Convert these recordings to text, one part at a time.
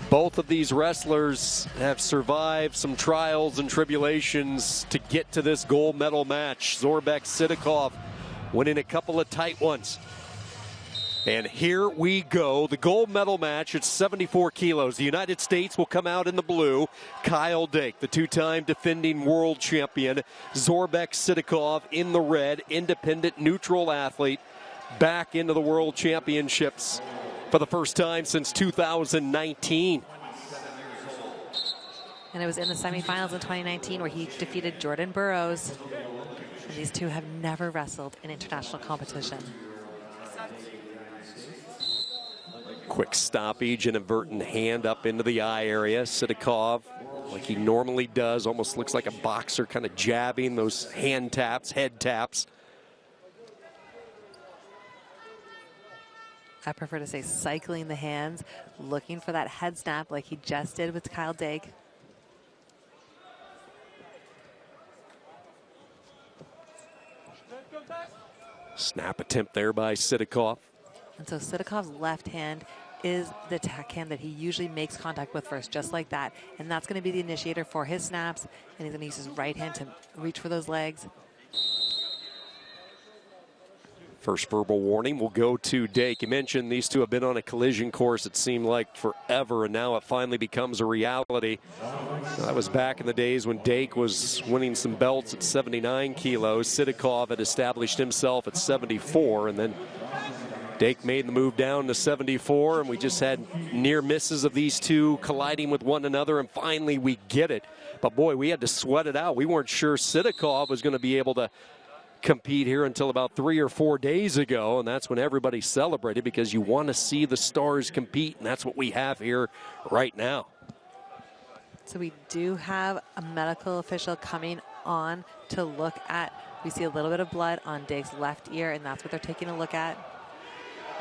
Both of these wrestlers have survived some trials and tribulations to get to this gold medal match. Zaurbek SIDAKOV winning a couple of tight ones. And here we go, the gold medal match at 74 kilos. The United States will come out in the blue. Kyle Dake, the two-time defending world champion. Zaurbek SIDAKOV in the red, independent neutral athlete, back into the world championships for the first time since 2019. And it was in the semifinals in 2019 where he defeated Jordan Burroughs. And these two have never wrestled in international competition. Quick stoppage, an inverted hand up into the eye area. SIDAKOV, like he normally does, almost looks like a boxer, kind of jabbing those hand taps, head taps. I prefer to say cycling the hands, looking for that head snap like he just did with Kyle Dake. Snap attempt there by SIDAKOV. And so SIDAKOV's left hand is the attack hand that he usually makes contact with first, just like that. And that's going to be the initiator for his snaps. And he's going to use his right hand to reach for those legs. First verbal warning will go to Dake. You mentioned these two have been on a collision course, it seemed like forever, and now it finally becomes a reality. That was back in the days when Dake was winning some belts at 79 kilos. SIDAKOV had established himself at 74, and then Dake made the move down to 74, and we just had near misses of these two colliding with one another, and finally we get it. But boy, we had to sweat it out. We weren't sure SIDAKOV was going to be able to compete here until about 3 or 4 days ago, and that's when everybody celebrated, because you want to see the stars compete, and that's what we have here right now. So we do have a medical official coming on to look at. We see a little bit of blood on Dake's left ear, and that's what they're taking a look at.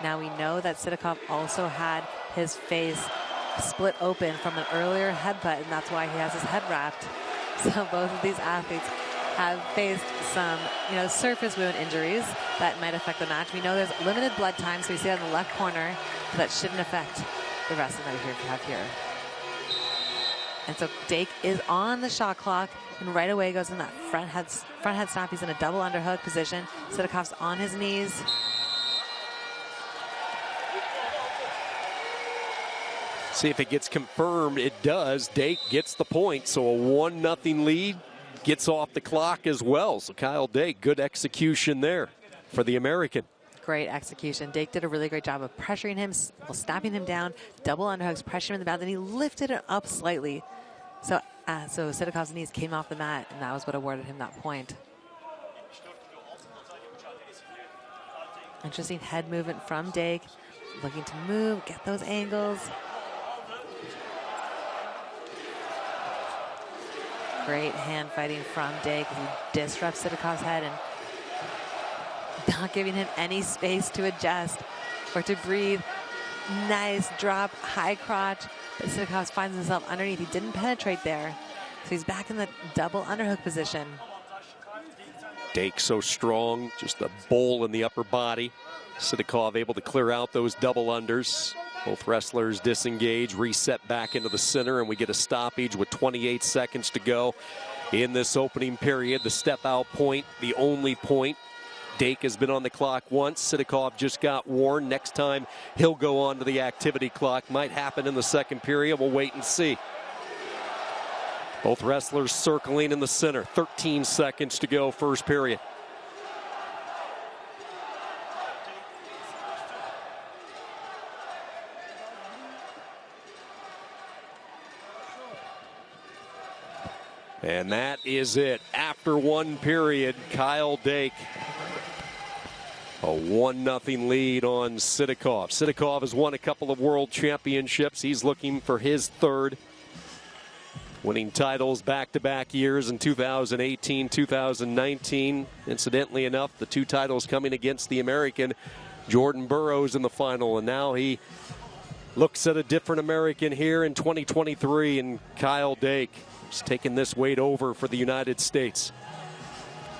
Now we know that SIDAKOV also had his face split open from an earlier headbutt, and that's why he has his head wrapped. So both of these athletes have faced some, surface wound injuries that might affect the match. We know there's limited blood time, so we see that in the left corner. So that shouldn't affect the rest of the night we have here. And so Dake is on the shot clock, and right away goes in that front head snap. He's in a double underhook position. SIDAKOV's on his knees. See if it gets confirmed. It does. Dake gets the point, so a 1-0 lead gets off the clock as well. So Kyle Dake, good execution there for the American. Great execution. Dake did a really great job of pressuring him, snapping him down, double underhooks, pressuring him in the back, then he lifted it up slightly. So SIDAKOV's knees came off the mat, and that was what awarded him that point. Interesting head movement from Dake, looking to move, get those angles. Great hand fighting from Dake. He disrupts SIDAKOV's head and not giving him any space to adjust or to breathe. Nice drop, high crotch, but SIDAKOV finds himself underneath. He didn't penetrate there, so he's back in the double underhook position. Dake so strong, just a bowl in the upper body. SIDAKOV able to clear out those double unders. Both wrestlers disengage, reset back into the center, and we get a stoppage with 28 seconds to go in this opening period. The step out point, the only point. Dake has been on the clock once. SIDAKOV just got warned. Next time he'll go on to the activity clock. Might happen in the second period. We'll wait and see. Both wrestlers circling in the center. 13 seconds to go, first period. And that is it. After one period, Kyle Dake, a 1-0 lead on SIDAKOV. SIDAKOV has won a couple of world championships. He's looking for his third. Winning titles back-to-back years in 2018, 2019. Incidentally enough, the two titles coming against the American Jordan Burroughs in the final. And now he looks at a different American here in 2023, and Kyle Dake is taking this weight over for the United States.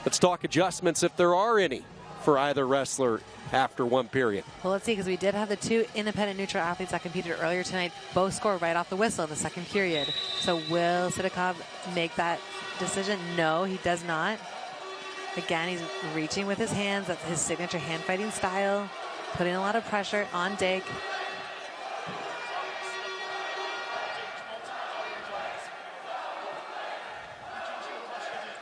Let's talk adjustments if there are any for either wrestler after one period. Well, let's see, because we did have the two independent neutral athletes that competed earlier tonight both score right off the whistle in the second period. So will SIDAKOV make that decision? No, he does not. Again, he's reaching with his hands. That's his signature hand fighting style, putting a lot of pressure on Dake.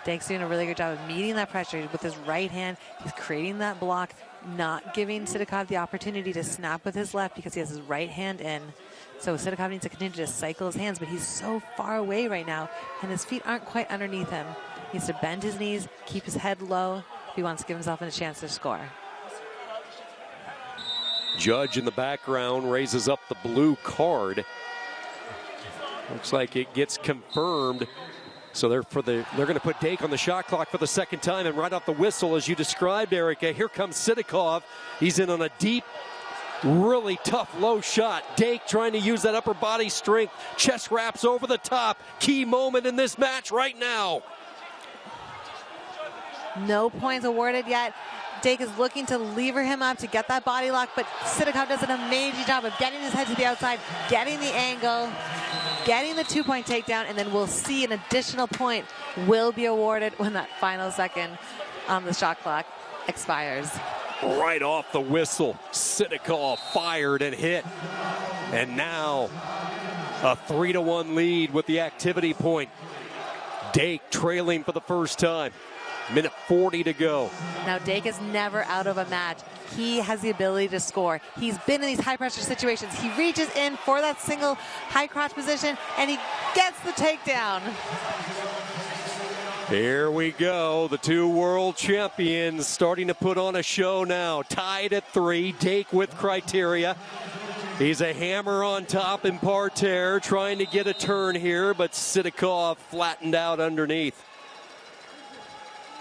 Dake's doing a really good job of meeting that pressure with his right hand. He's creating that block, not giving SIDAKOV the opportunity to snap with his left because he has his right hand in. So SIDAKOV needs to continue to cycle his hands, but he's so far away right now, and his feet aren't quite underneath him. He needs to bend his knees, keep his head low if he wants to give himself a chance to score. Judge in the background raises up the blue card. Looks like it gets confirmed. So they're going to put Dake on the shot clock for the second time, and right off the whistle, as you described, Erica, here comes SIDAKOV. He's in on a deep, really tough low shot. Dake trying to use that upper body strength. Chest wraps over the top. Key moment in this match right now. No points awarded yet. Dake is looking to lever him up to get that body lock, but SIDAKOV does an amazing job of getting his head to the outside, getting the angle, getting the 2-point takedown, and then we'll see an additional point will be awarded when that final second on the shot clock expires. Right off the whistle, SIDAKOV fired and hit. And now a 3-1 lead with the activity point. Dake trailing for the first time. Minute 40 to go. Now Dake is never out of a match. He has the ability to score. He's been in these high pressure situations. He reaches in for that single high crotch position and he gets the takedown. Here we go. The two world champions starting to put on a show now. Tied at 3. Dake with criteria. He's a hammer on top in parterre, trying to get a turn here, but SIDAKOV flattened out underneath.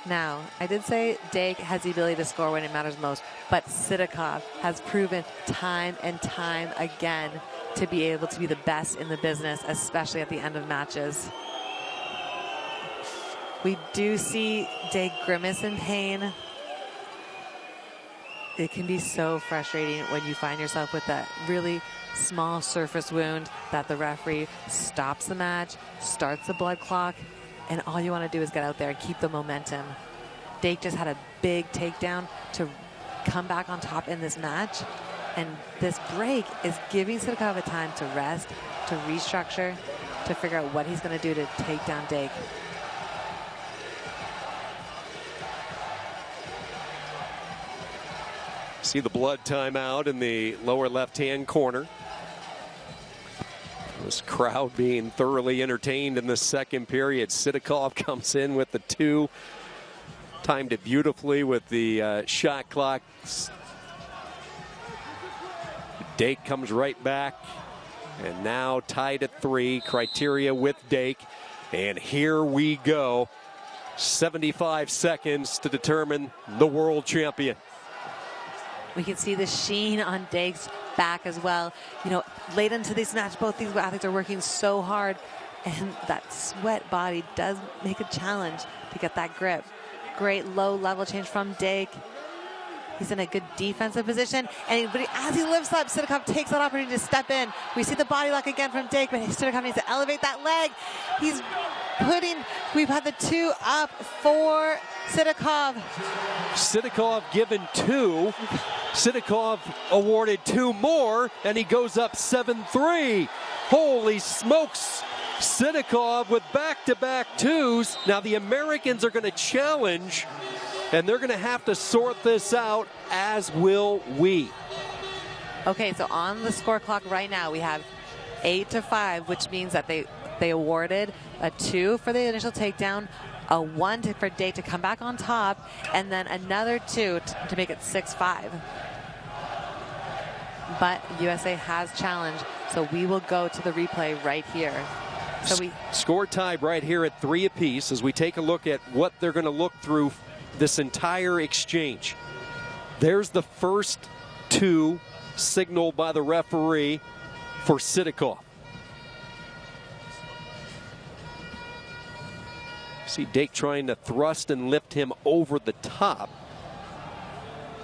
Now, I did say Dake has the ability to score when it matters most, but SIDAKOV has proven time and time again to be able to be the best in the business, especially at the end of matches. We do see Dake grimace in pain. It can be so frustrating when you find yourself with that really small surface wound that the referee stops the match, starts the blood clock, and all you want to do is get out there and keep the momentum. Dake just had a big takedown to come back on top in this match, and this break is giving SIDAKOV a time to rest, to restructure, to figure out what he's going to do to take down Dake. See the blood timeout in the lower left-hand corner. This crowd being thoroughly entertained in the second period. SIDAKOV comes in with the 2. Timed it beautifully with the shot clock. Dake comes right back. And now tied at 3. Criteria with Dake. And here we go. 75 seconds to determine the world champion. We can see the sheen on Dake's back as well. You know, late into this match, both these athletes are working so hard, and that sweat body does make a challenge to get that grip. Great low level change from Dake. He's in a good defensive position, but as he lifts up, SIDAKOV takes that opportunity to step in. We see the body lock again from Dake, but SIDAKOV needs to elevate that leg. We've had the 2 up for SIDAKOV. SIDAKOV given 2. SIDAKOV awarded 2 more, and he goes up 7-3. Holy smokes. SIDAKOV with back-to-back 2s. Now the Americans are going to challenge, and they're going to have to sort this out, as will we. Okay, so on the score clock right now, we have 8-5, which means that they awarded a 2 for the initial takedown, a 1 for Dake to come back on top, and then another 2 to make it 6-5. But USA has challenged, so we will go to the replay right here. So we score tied right here at 3 apiece as we take a look at what they're going to look through this entire exchange. There's the first 2 signaled by the referee for SIDAKOV. See Dake trying to thrust and lift him over the top.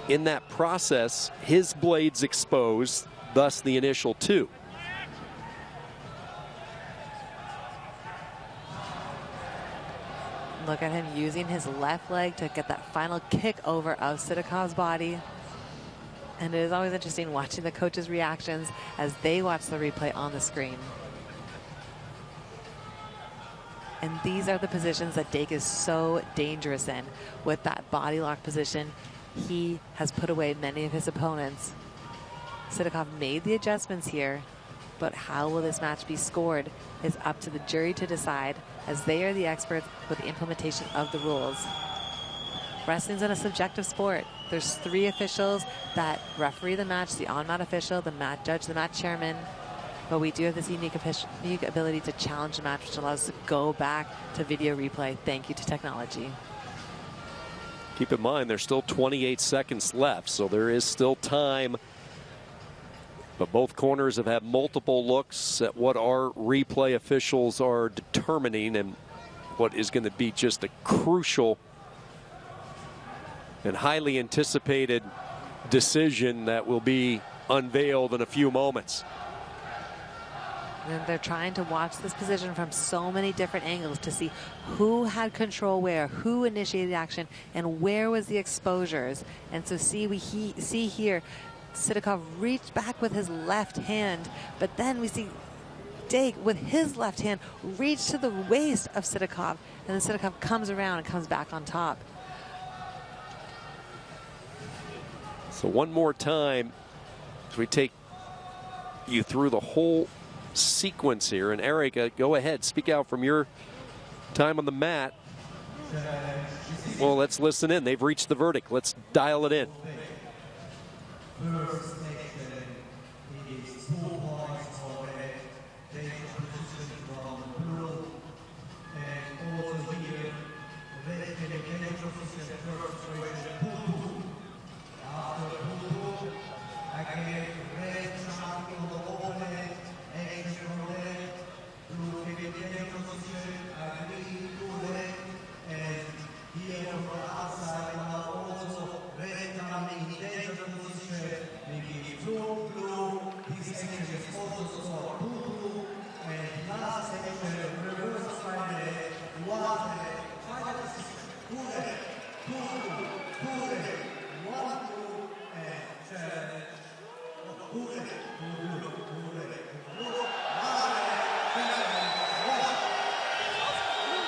in that process, his blades exposed, thus the initial 2. Look at him using his left leg to get that final kick over of Sidakov's body. And it is always interesting watching the coaches' reactions as they watch the replay on the screen. And these are the positions that Dake is so dangerous in. With that body lock position, he has put away many of his opponents. Sidakov made the adjustments here, but how will this match be scored is up to the jury to decide, as they are the experts with the implementation of the rules. Wrestling's in a subjective sport. There's 3 officials that referee the match: the on-mat official, the mat judge, the mat chairman. But we do have this unique ability to challenge the match, which allows us to go back to video replay. Thank you to technology. Keep in mind, there's still 28 seconds left, so there is still time. But both corners have had multiple looks at what our replay officials are determining and what is going to be just a crucial and highly anticipated decision that will be unveiled in a few moments. And they're trying to watch this position from so many different angles to see who had control where, who initiated the action, and where was the exposures. And so see here, Sidakov reached back with his left hand, but then we see Dake with his left hand reach to the waist of Sidakov, and then Sidakov comes around and comes back on top. So one more time, as we take you through the whole sequence here, and Erica, go ahead, speak out from your time on the mat. Well, let's listen in. They've reached the verdict. Let's dial it in.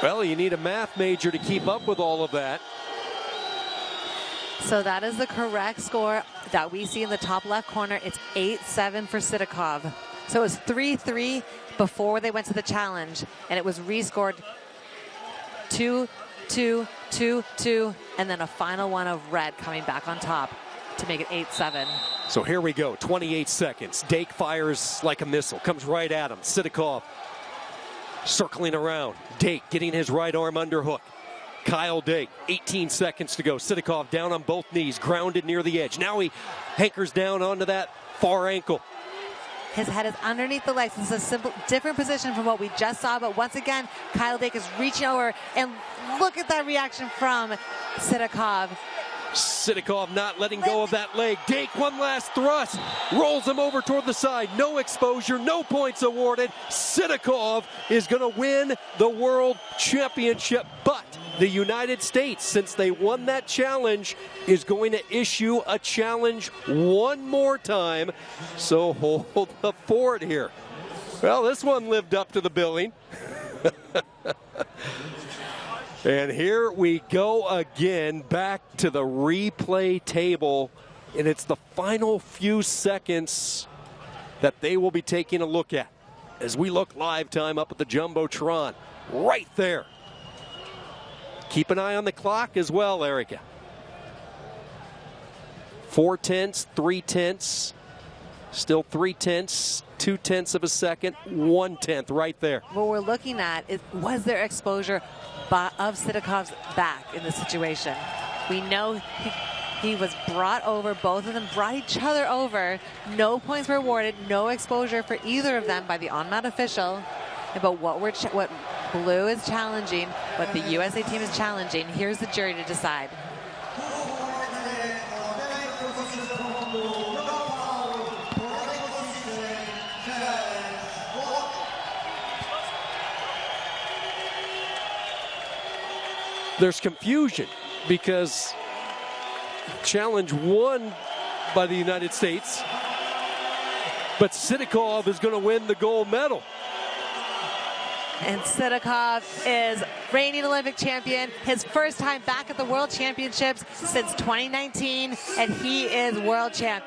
Well, you need a math major to keep up with all of that. So that is the correct score that we see in the top left corner. It's 8-7 for Sidakov. So it was 3-3 before they went to the challenge, and it was rescored 2-2, 2-2, and then a final one of red coming back on top to make it 8-7. So here we go, 28 seconds. Dake fires like a missile, comes right at him. Sidakov circling around. Dake getting his right arm underhook. Kyle Dake, 18 seconds to go. Sidakov down on both knees, grounded near the edge. Now he hankers down onto that far ankle. His head is underneath the legs. This is a simple, different position from what we just saw, but once again, Kyle Dake is reaching over, and look at that reaction from Sidakov. Sidakov not letting go of that leg. Dake, one last thrust, rolls him over toward the side. No exposure, no points awarded. Sidakov is going to win the World Championship, but the United States, since they won that challenge, is going to issue a challenge one more time. So hold the fort here. Well, this one lived up to the billing. And here we go again, back to the replay table, and it's the final few seconds that they will be taking a look at as we look live time up at the Jumbotron, right there. Keep an eye on the clock as well, Erica. 4/10, 3/10, still 3/10, 2/10 of a second, 1/10 right there. What we're looking at is, was there exposure of Sidakov's back in the situation? We know he was brought over, both of them brought each other over. No points were awarded, no exposure for either of them by the on-mat official. But what Blue is challenging, what the USA team is challenging, here's the jury to decide. there's confusion because challenge won by the United States, but Sidakov is going to win the gold medal. And Sidakov is reigning Olympic champion, his first time back at the World Championships since 2019, and he is world champion.